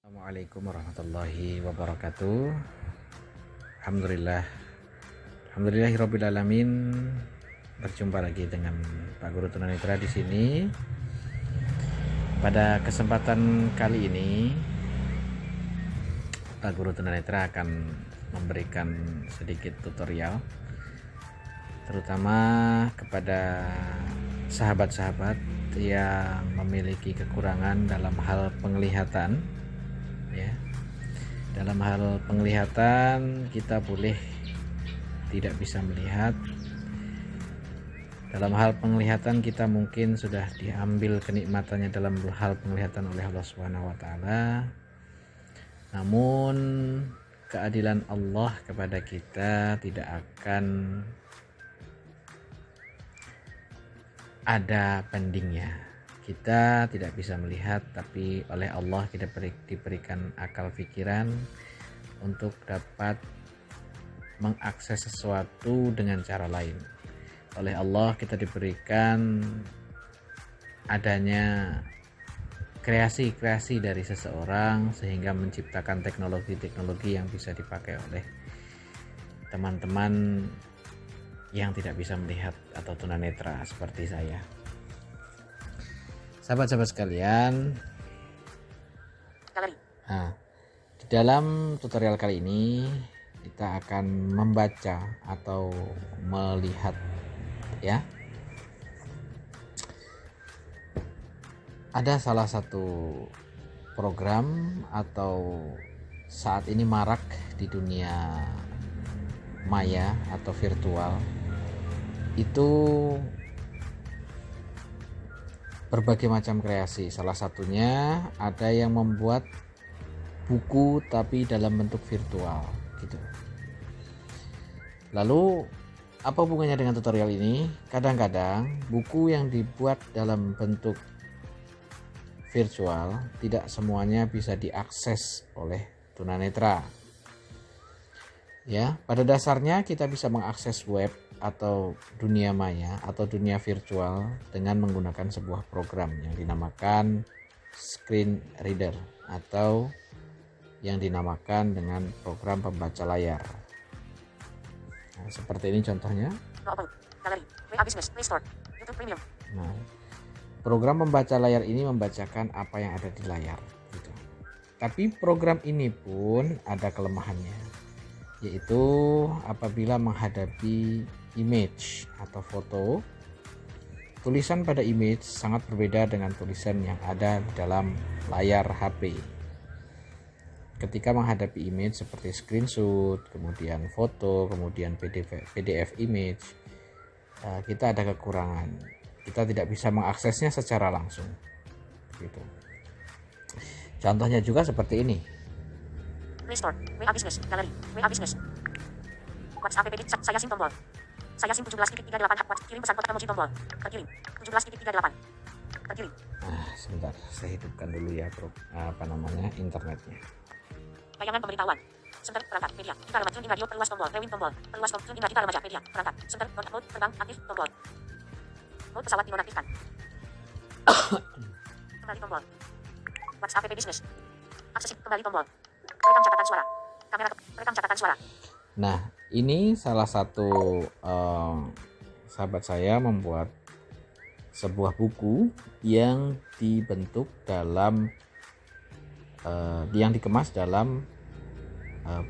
Assalamualaikum warahmatullahi wabarakatuh. Alhamdulillahirabbil alamin. Berjumpa lagi dengan Pak Guru Tunanetra di sini. Pada kesempatan kali ini Pak Guru Tunanetra akan memberikan sedikit tutorial terutama kepada sahabat-sahabat yang memiliki kekurangan dalam hal penglihatan. Ya, dalam hal penglihatan kita boleh tidak bisa melihat. Dalam hal penglihatan kita mungkin sudah diambil kenikmatannya dalam hal penglihatan oleh Allah Subhanahu wa taala. Namun keadilan Allah kepada kita tidak akan ada bandingnya. Kita tidak bisa melihat, tapi oleh Allah kita diberikan akal pikiran untuk dapat mengakses sesuatu dengan cara lain. Oleh Allah kita diberikan adanya kreasi-kreasi dari seseorang sehingga menciptakan teknologi-teknologi yang bisa dipakai oleh teman-teman yang tidak bisa melihat atau tunanetra seperti saya. Sahabat-sahabat sekalian, di dalam tutorial kali ini kita akan membaca atau melihat, ya. Ada salah satu program atau saat ini marak di dunia maya atau virtual, itu berbagai macam kreasi. Salah satunya ada yang membuat buku tapi dalam bentuk virtual gitu. Lalu apa hubungannya dengan tutorial ini? Kadang-kadang buku yang dibuat dalam bentuk virtual tidak semuanya bisa diakses oleh tunanetra. Ya, pada dasarnya kita bisa mengakses web atau dunia maya atau dunia virtual dengan menggunakan sebuah program yang dinamakan screen reader atau yang dinamakan dengan program pembaca layar. Nah, seperti ini contohnya. Nah, program pembaca layar ini membacakan apa yang ada di layar gitu. Tapi program ini pun ada kelemahannya, yaitu apabila menghadapi image atau foto, tulisan pada image sangat berbeda dengan tulisan yang ada di dalam layar HP. Ketika menghadapi image seperti screenshot, kemudian foto, kemudian PDF image, kita ada kekurangan. Kita tidak bisa mengaksesnya secara langsung gitu. Contohnya juga seperti ini. Restore, WA Business, Galeri, WA Business. WhatsApp saya sim tombol. Saya sim 17.38 kirim pesan kotak emoji tombol. Terkirim. 17.38. Terkirim. Sebentar, saya hidupkan dulu ya, bro. Internetnya. Bayangan pemberitahuan. Center perangkat media. Kita alamat tune in radio perluas tombol. Rewin tombol. Perluas tombol tune in kita alamat media. Perangkat. Center mode terbang aktif tombol. Mode pesawat dinonaktifkan. Kembali tombol. WhatsApp Business. Akses kembali tombol. Rekam catatan suara. Kamera rekam catatan suara. Nah, ini salah satu sahabat saya membuat sebuah buku yang dibentuk dalam yang dikemas dalam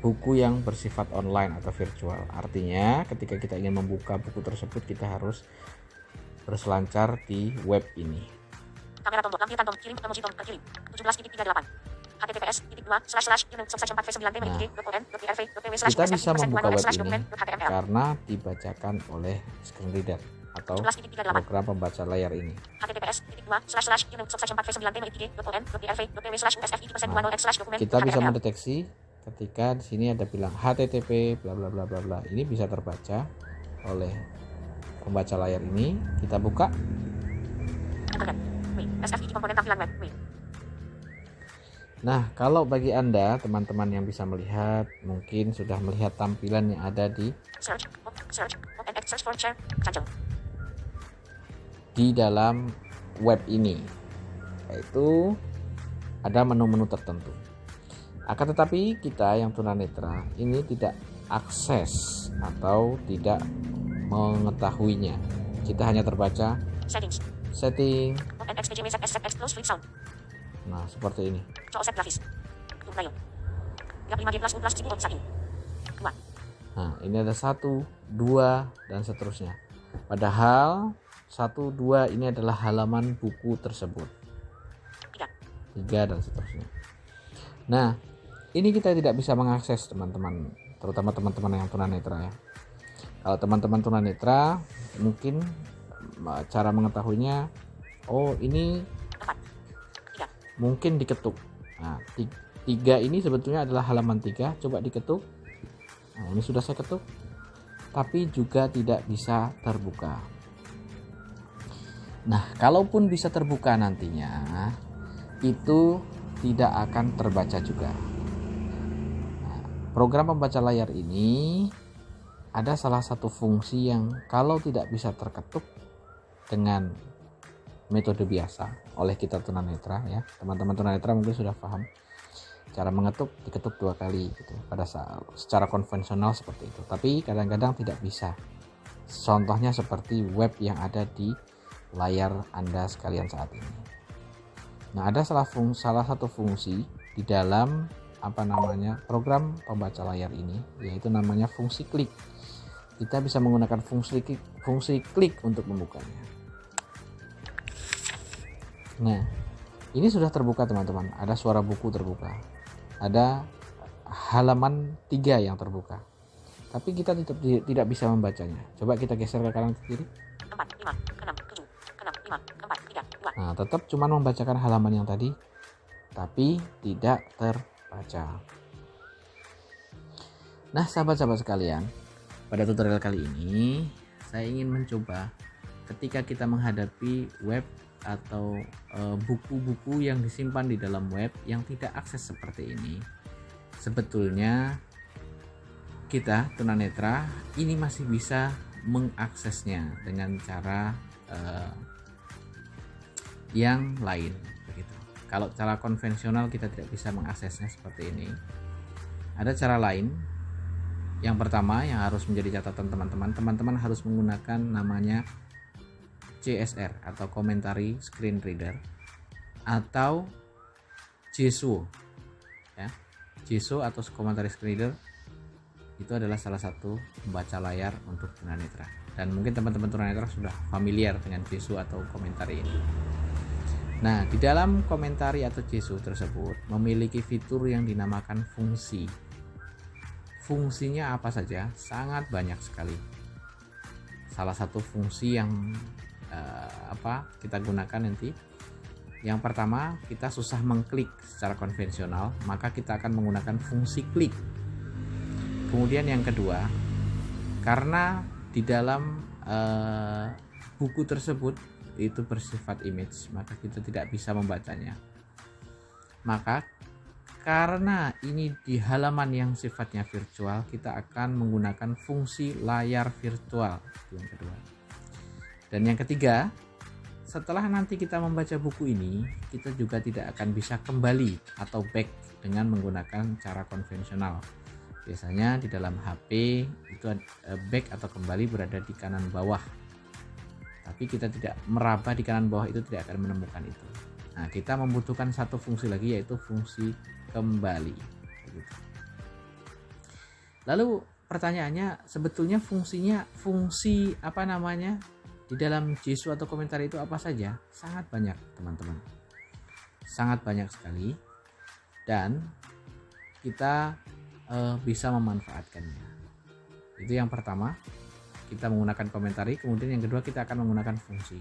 buku yang bersifat online atau virtual. Artinya, ketika kita ingin membuka buku tersebut, kita harus berselancar di web ini. Kamera tombol lampiran tombol kirim emoji tombol kirim 17.38. Kita bisa membuka web ini karena dibacakan oleh screen reader atau program pembaca layar ini. Kita bisa mendeteksi ketika di sini ada bilang HTTP bla bla bla bla bla. Ini bisa terbaca oleh pembaca layar ini. Kita buka. Nah, kalau bagi Anda, teman-teman yang bisa melihat, mungkin sudah melihat tampilan yang ada di dalam web ini, yaitu ada menu-menu tertentu. Akan tetapi kita yang tunanetra ini tidak akses atau tidak mengetahuinya. Kita hanya terbaca setting. Nah, seperti ini. Nah, ini ada 1, 2 dan seterusnya. Padahal 1, 2 ini adalah halaman buku tersebut. 3 dan seterusnya. Nah, ini kita tidak bisa mengakses teman-teman, terutama teman-teman yang tunanetra ya. Kalau teman-teman tunanetra mungkin cara mengetahuinya, oh ini mungkin diketuk. Nah, 3 ini sebetulnya adalah halaman 3, coba diketuk. Nah, ini sudah saya ketuk, tapi juga tidak bisa terbuka. Nah, kalaupun bisa terbuka nantinya, itu tidak akan terbaca juga. Nah, program pembaca layar ini ada salah satu fungsi yang kalau tidak bisa terketuk dengan metode biasa oleh kita tunanetra ya, teman-teman tunanetra mungkin sudah paham cara mengetuk, diketuk 2 kali gitu pada saat secara konvensional seperti itu. Tapi kadang-kadang tidak bisa. Contohnya seperti web yang ada di layar Anda sekalian saat ini. Nah, ada salah satu fungsi di dalam program pembaca layar ini, yaitu namanya fungsi klik. Kita bisa menggunakan fungsi klik untuk membukanya. Nah, ini sudah terbuka teman-teman. Ada suara buku terbuka. Ada halaman 3 yang terbuka. Tapi kita tidak bisa membacanya. Coba kita geser ke kanan ke kiri. Nah, tetap cuma membacakan halaman yang tadi, tapi tidak terbaca. Nah, sahabat-sahabat sekalian, pada tutorial kali ini saya ingin mencoba ketika kita menghadapi web atau buku-buku yang disimpan di dalam web yang tidak akses seperti ini. Sebetulnya kita tunanetra ini masih bisa mengaksesnya dengan cara yang lain begitu. Kalau cara konvensional kita tidak bisa mengaksesnya seperti ini. Ada cara lain. Yang pertama yang harus menjadi catatan teman-teman harus menggunakan namanya CSR atau Commentary Screen Reader atau JSO ya. JSO atau Commentary Screen Reader itu adalah salah satu pembaca layar untuk tunanetra, dan mungkin teman-teman tunanetra sudah familiar dengan JSO atau Commentary ini. Nah, di dalam Commentary atau JSO tersebut memiliki fitur yang dinamakan fungsi. Fungsinya apa saja? Sangat banyak sekali. Salah satu fungsi yang kita gunakan nanti, yang pertama, kita susah mengklik secara konvensional, maka kita akan menggunakan fungsi klik. Kemudian yang kedua, karena di dalam buku tersebut itu bersifat image, maka kita tidak bisa membacanya. Maka karena ini di halaman yang sifatnya virtual, kita akan menggunakan fungsi layar virtual. Itu yang kedua. Dan yang ketiga, setelah nanti kita membaca buku ini, kita juga tidak akan bisa kembali atau back dengan menggunakan cara konvensional. Biasanya di dalam HP itu back atau kembali berada di kanan bawah. Tapi kita tidak meraba di kanan bawah, itu tidak akan menemukan itu. Nah, kita membutuhkan satu fungsi lagi, yaitu fungsi kembali. Lalu pertanyaannya, sebetulnya fungsi di dalam JSO atau komentar itu apa saja? Sangat banyak teman-teman, sangat banyak sekali, dan kita bisa memanfaatkannya. Itu yang pertama, kita menggunakan komentari. Kemudian yang kedua, kita akan menggunakan fungsi.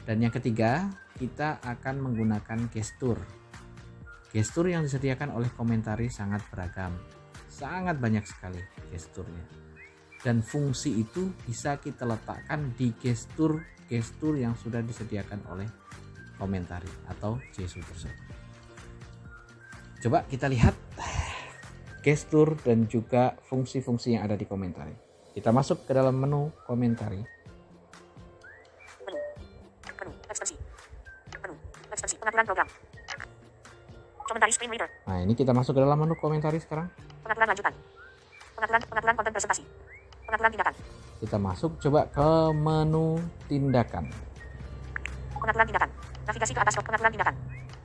Dan yang ketiga, kita akan menggunakan gestur. Gestur yang disediakan oleh komentari sangat beragam, sangat banyak sekali gesturnya. Dan fungsi itu bisa kita letakkan di gestur yang sudah disediakan oleh komentari atau JSO tersebut. Coba kita lihat gestur dan juga fungsi-fungsi yang ada di komentari. Kita masuk ke dalam menu komentari. Menu ekspresi pengaturan program. Komentari screen reader. Nah, ini kita masuk ke dalam menu komentari sekarang. Pengaturan lanjutan. Pengaturan konten presentasi. Pengaturan tindakan. Kita masuk coba ke menu tindakan. Pengaturan tindakan. Navigasi ke atas pengaturan tindakan.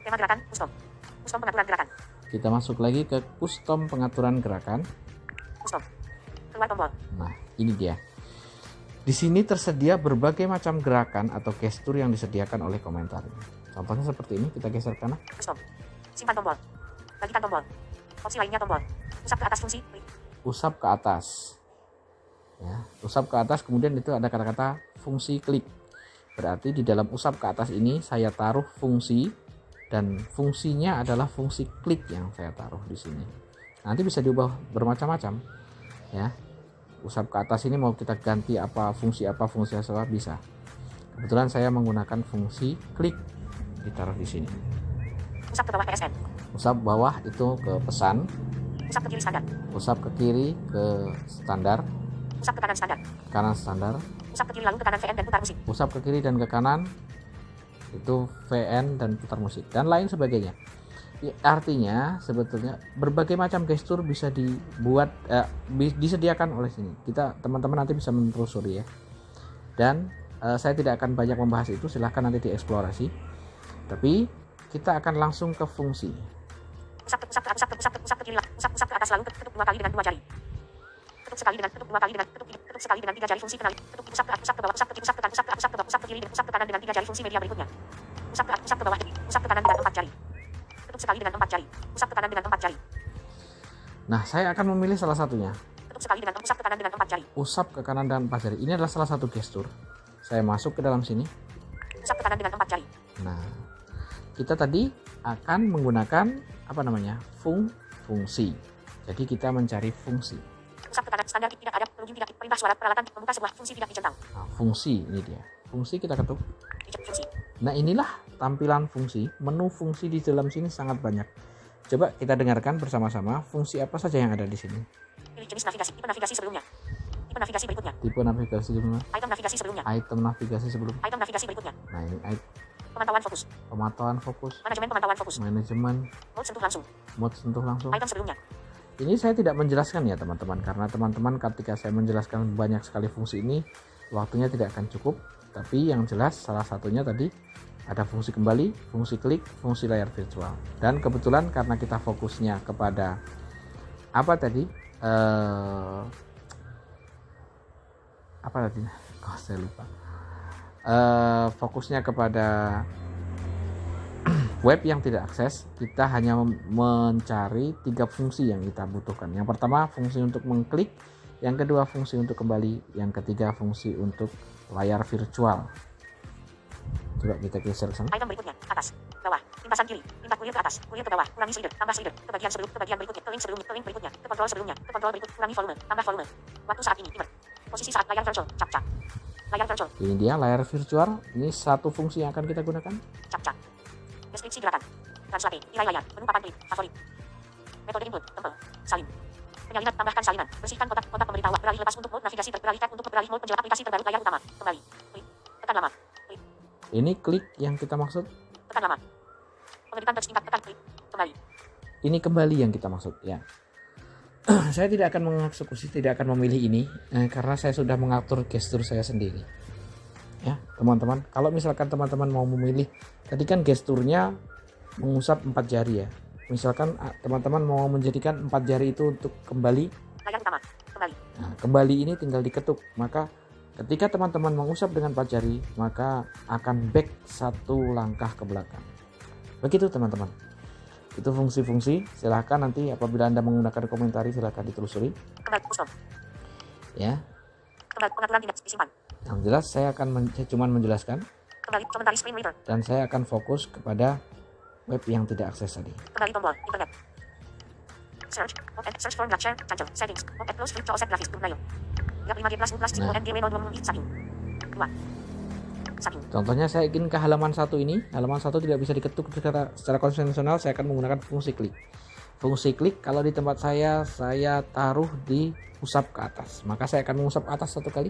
Tema gerakan, custom. Custom pengaturan gerakan. Kita masuk lagi ke custom pengaturan gerakan. Custom. Keluar tombol. Nah, ini dia. Di sini tersedia berbagai macam gerakan atau gestur yang disediakan oleh komentar. Contohnya seperti ini, kita geser ke kanan. Custom. Simpan tombol. Bagikan tombol. Opsi lainnya tombol. Usap ke atas fungsi. Usap ke atas. Ya, usap ke atas, kemudian itu ada kata-kata fungsi klik. Berarti di dalam usap ke atas ini saya taruh fungsi, dan fungsinya adalah fungsi klik yang saya taruh di sini. Nanti bisa diubah bermacam-macam. Ya. Usap ke atas ini mau kita ganti apa fungsi apa bisa. Kebetulan saya menggunakan fungsi klik, ditaruh di sini. Usap ke bawah PSN. Usap bawah itu ke pesan. Usap ke kiri standar. Usap ke kiri ke standar. Usap ke kanan standar. Kanan standar. Usap ke kiri lalu ke kanan VN dan putar musik. Usap ke kiri dan ke kanan itu VN dan putar musik dan lain sebagainya. Ya, artinya sebetulnya berbagai macam gestur bisa dibuat disediakan oleh sini. Kita teman-teman nanti bisa menelusuri ya. Dan saya tidak akan banyak membahas itu, silahkan nanti dieksplorasi. Tapi kita akan langsung ke fungsi. Usap ke kiri, usap ke atas lalu ketuk 2 kali dengan 2 jari. Ketuk sekali dengan ketuk 2 kali dengan ketuk sekali dengan 3 jari fungsi kenali. Ketuk usap ke bawah, usap ke kanan, usap ke kiri, usap ke kanan dengan 3 jari fungsi media berikutnya. Usap ke bawah, usap ke kanan dengan 4 jari. Ketuk sekali dengan 4 jari. Usap ke kanan dengan 4 jari. Nah, saya akan memilih salah satunya. Ketuk sekali dengan usap ke kanan dengan 4 jari. Usap ke kanan dan 4 jari. Ini adalah salah satu gestur. Saya masuk ke dalam sini. Usap ke kanan dengan 4 jari. Nah, kita tadi akan menggunakan fungsi. Jadi kita mencari fungsi. Usap ke kanan standar tidak ada plugin tidak perintah suara peralatan membuka sebuah fungsi tidak dicentang. Nah, fungsi ini dia. Fungsi kita ketuk. Fungsi. Nah, inilah tampilan fungsi. Menu fungsi di dalam sini sangat banyak. Coba kita dengarkan bersama-sama fungsi apa saja yang ada di sini. Pilih jenis navigasi, tipe navigasi sebelumnya. Tipe navigasi berikutnya. Tipe navigasi sebelumnya. Item navigasi sebelumnya. Item navigasi sebelum. Item navigasi berikutnya. Nah, ini Pemantauan fokus. Pemantauan fokus. Manajemen pemantauan fokus. Manajemen. Mode sentuh langsung. Mode sentuh langsung. Item sebelumnya. Ini saya tidak menjelaskan ya teman-teman, karena teman-teman ketika saya menjelaskan banyak sekali fungsi ini waktunya tidak akan cukup. Tapi yang jelas salah satunya tadi ada fungsi kembali, fungsi klik, fungsi layar virtual. Dan kebetulan karena kita fokusnya kepada apa tadi? Apa tadi? Kok saya lupa. Fokusnya kepada web yang tidak akses, kita hanya mencari 3 fungsi yang kita butuhkan. Yang pertama fungsi untuk mengklik, yang kedua fungsi untuk kembali, yang ketiga fungsi untuk layar virtual. Coba kita geser ke sana. Item berikutnya, atas, bawah, limpasan kiri, limpas kurir ke atas, kurir ke bawah, kurangi slider, tambah slider, ke bagian berikutnya, ke link berikutnya, ke kontrol sebelumnya, kurangi volume, tambah volume. Waktu saat ini, timer. Posisi saat layar virtual, cap. Layar virtual. Ini dia layar virtual. Ini satu fungsi yang akan kita gunakan. Cap. Deskripsi gerakan. Translate, nilai layar, menu papan klik, favorit. Metode input, tempel, salin. Penyalinan, tambahkan salinan. Bersihkan kotak pemberitahuan. Beralih lepas untuk mode navigasi, beralih tab untuk beralih mode penjelas aplikasi terbaru layar utama. Kembali. Klik. Tekan lama. Klik. Ini klik yang kita maksud. Tekan lama. Pengeditan teks tingkat, tekan klik. Kembali. Ini kembali yang kita maksud ya. Saya tidak akan mengeksekusi, tidak akan memilih ini karena saya sudah mengatur gestur saya sendiri. Ya, teman-teman, kalau misalkan teman-teman mau memilih, tadi kan gesturnya mengusap 4 jari ya. Misalkan teman-teman mau menjadikan 4 jari itu untuk kembali. Layar utama, kembali. Nah, kembali ini tinggal diketuk, maka ketika teman-teman mengusap dengan 4 jari, maka akan back 1 langkah ke belakang. Begitu teman-teman. Itu fungsi-fungsi, silahkan nanti apabila Anda menggunakan komentari silahkan ditelusuri. Kembali, custom. Ya. Kembali, pengaturan tidak disimpan. Yang jelas saya akan cuma menjelaskan. Kembali, komentari screen reader. Dan saya akan fokus kepada web yang tidak akses tadi. Kembali tombol, internet. Search for share, cancel, settings, close flip to offset grafis, Nayo. Ya 5G plus, NGW 021. 2. Contohnya saya ingin ke halaman 1 ini. Halaman 1 tidak bisa diketuk secara konvensional, saya akan menggunakan fungsi klik. Fungsi klik kalau di tempat saya taruh di usap ke atas. Maka saya akan mengusap atas 1 kali.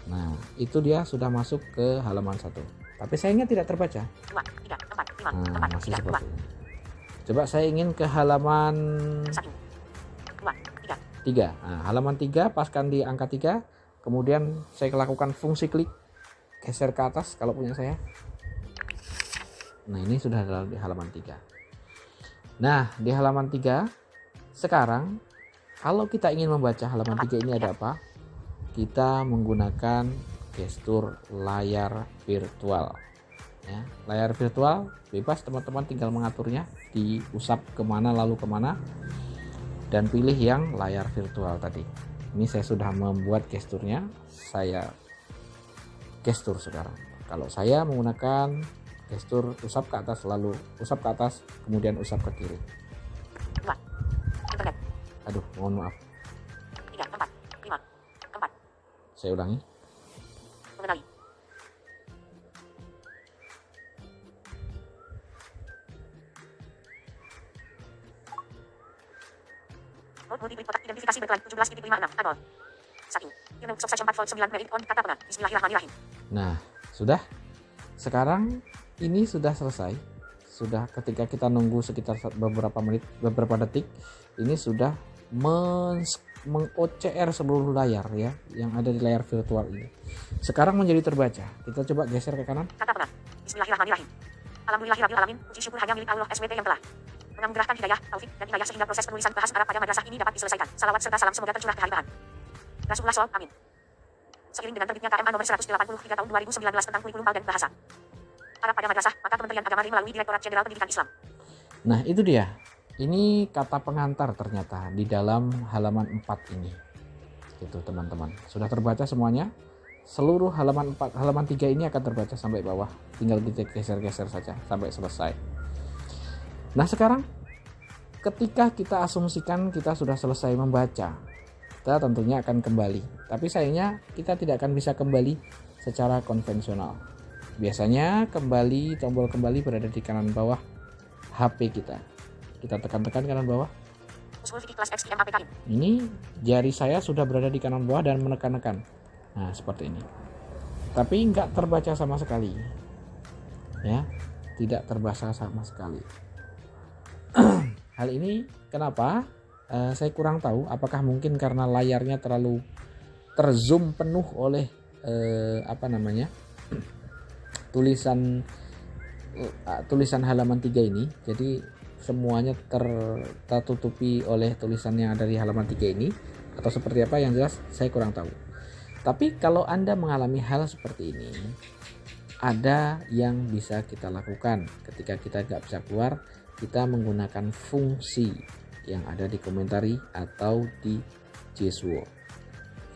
Nah, itu dia sudah masuk ke halaman 1. Tapi sayangnya tidak terbaca. 2, 3, 4. Nah, masih seperti ini. Coba saya ingin ke halaman 1, 2, 3. 3. Nah, halaman 3 paskan di angka 3. Kemudian saya lakukan fungsi klik geser ke atas kalau punya saya. Nah, ini sudah ada di halaman 3. Nah, di halaman 3 sekarang kalau kita ingin membaca halaman 3 ini ada apa? Kita menggunakan gestur layar virtual. Ya, layar virtual bebas, teman-teman tinggal mengaturnya, diusap kemana lalu kemana, dan pilih yang layar virtual tadi. Ini saya sudah membuat gesturnya, saya gestur sekarang. Kalau saya menggunakan gestur usap ke atas lalu usap ke atas kemudian usap ke kiri. 2. Internet. Aduh, mohon maaf. 3, 4, 5, 4. Saya ulangi. Mengenali. Mode multi kotak identifikasi berkelan 17.56 Anol. 1. Unit subsection 4 volt 9 merit on kata pengan. Bismillahirrahmanirrahim. Nah, sudah. Sekarang ini sudah selesai. Sudah ketika kita nunggu sekitar beberapa menit, beberapa detik, ini sudah meng-OCR seluruh layar ya, yang ada di layar virtual ini. Sekarang menjadi terbaca. Kita coba geser ke kanan. Kata pengan. Bismillahirrahmanirrahim. Alhamdulillahirrahmanirrahim. Puji syukur hanya milik Allah SWT yang telah menganugerahkan hidayah, taufik, dan hidayah sehingga proses penulisan bahasa Arab pada madrasah ini dapat diselesaikan. Salawat serta salam semoga tercurah ke halimahan Rasulullah SAW. Amin. Seiring dengan terbitnya KMA nomor 183 tahun 2019 tentang kurikulum dan bahasa Arab pada madrasah, maka Kementerian Agama RI melalui Direktorat Jenderal Pendidikan Islam. Nah, itu dia. Ini kata pengantar ternyata di dalam halaman 4 ini. Gitu, teman-teman. Sudah terbaca semuanya? Seluruh halaman 4, halaman 3 ini akan terbaca sampai bawah. Tinggal kita geser-geser saja sampai selesai. Nah, sekarang ketika kita asumsikan kita sudah selesai membaca, kita tentunya akan kembali. Tapi sayangnya kita tidak akan bisa kembali secara konvensional. Biasanya tombol kembali berada di kanan bawah HP kita. Kita tekan-tekan kanan bawah. Usul fikih kelas XTM APK. Ini jari saya sudah berada di kanan bawah dan menekan-nekan. Nah, seperti ini. Tapi nggak terbaca sama sekali. Ya, tidak terbaca sama sekali. Hal ini kenapa? Saya kurang tahu. Apakah mungkin karena layarnya terlalu terzoom penuh oleh tulisan halaman 3 ini. Jadi semuanya tertutupi oleh tulisan yang ada di halaman 3 ini, atau seperti apa, yang jelas saya kurang tahu. Tapi kalau Anda mengalami hal seperti ini, ada yang bisa kita lakukan. Ketika kita nggak bisa keluar, kita menggunakan fungsi yang ada di komentari atau di Jeswo.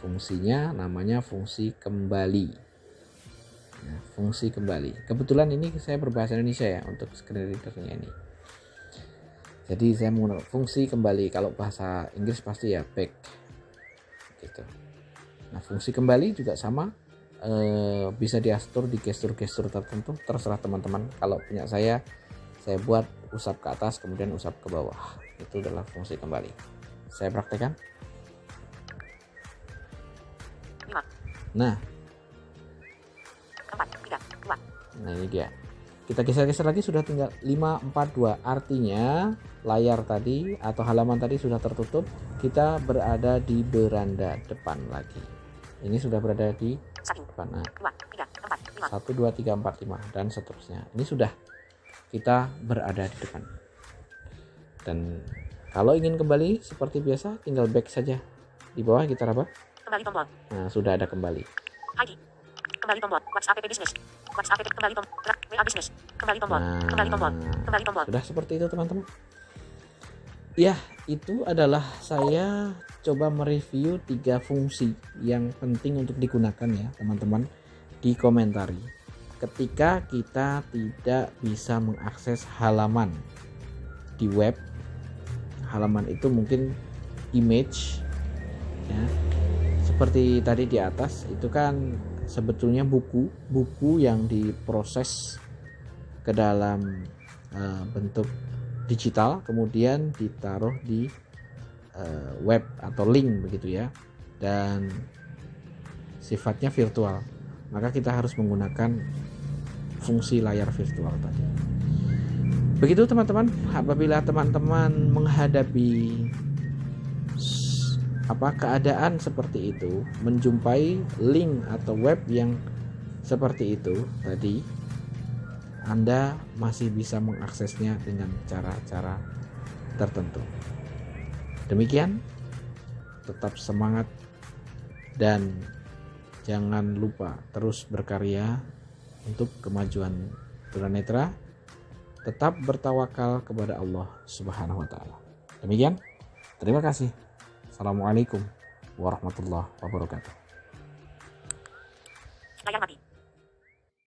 Fungsinya namanya fungsi kembali. Nah, fungsi kembali. Kebetulan ini saya berbahasa Indonesia ya untuk screen readernya ini. Jadi saya menggunakan fungsi kembali. Kalau bahasa Inggris pasti ya back. Gitu. Nah, fungsi kembali juga sama. Bisa diatur di gestur-gestur tertentu. Terserah teman-teman. Kalau punya saya buat usap ke atas kemudian usap ke bawah. Itu adalah fungsi kembali. Saya praktekkan. Nah, 4, 3, 2. nah ini dia. Kita geser-geser lagi, sudah tinggal 5, 4, 2. Artinya layar tadi atau halaman tadi sudah tertutup. Kita berada di beranda depan lagi. Ini sudah berada di depan. Nah, 1, 2, 3, 4, 5 dan seterusnya. Ini sudah kita berada di depan. Dan kalau ingin kembali seperti biasa, tinggal back saja. Di bawah kita apa? Kembali tombol. Nah, sudah ada kembali. ID. Kembali tombol. WhatsApp app business. WhatsApp app kembali tombol. WA business. Kembali tombol. Kembali tombol. Kembali tombol. Sudah seperti itu, teman-teman. Ya, itu adalah saya coba mereview 3 fungsi yang penting untuk digunakan ya, teman-teman, di komentari. Ketika kita tidak bisa mengakses halaman di web, halaman itu mungkin image ya. Seperti tadi di atas itu kan sebetulnya buku yang diproses ke dalam bentuk digital kemudian ditaruh di web atau link begitu ya, dan sifatnya virtual, maka kita harus menggunakan fungsi layar virtual tadi. Begitu teman-teman, apabila teman-teman menghadapi keadaan seperti itu, menjumpai link atau web yang seperti itu tadi, Anda masih bisa mengaksesnya dengan cara-cara tertentu. Demikian, tetap semangat dan jangan lupa terus berkarya untuk kemajuan tunanetra. Tetap bertawakal kepada Allah Subhanahu wa taala. Demikian, terima kasih. Assalamualaikum warahmatullahi wabarakatuh. Layar mati.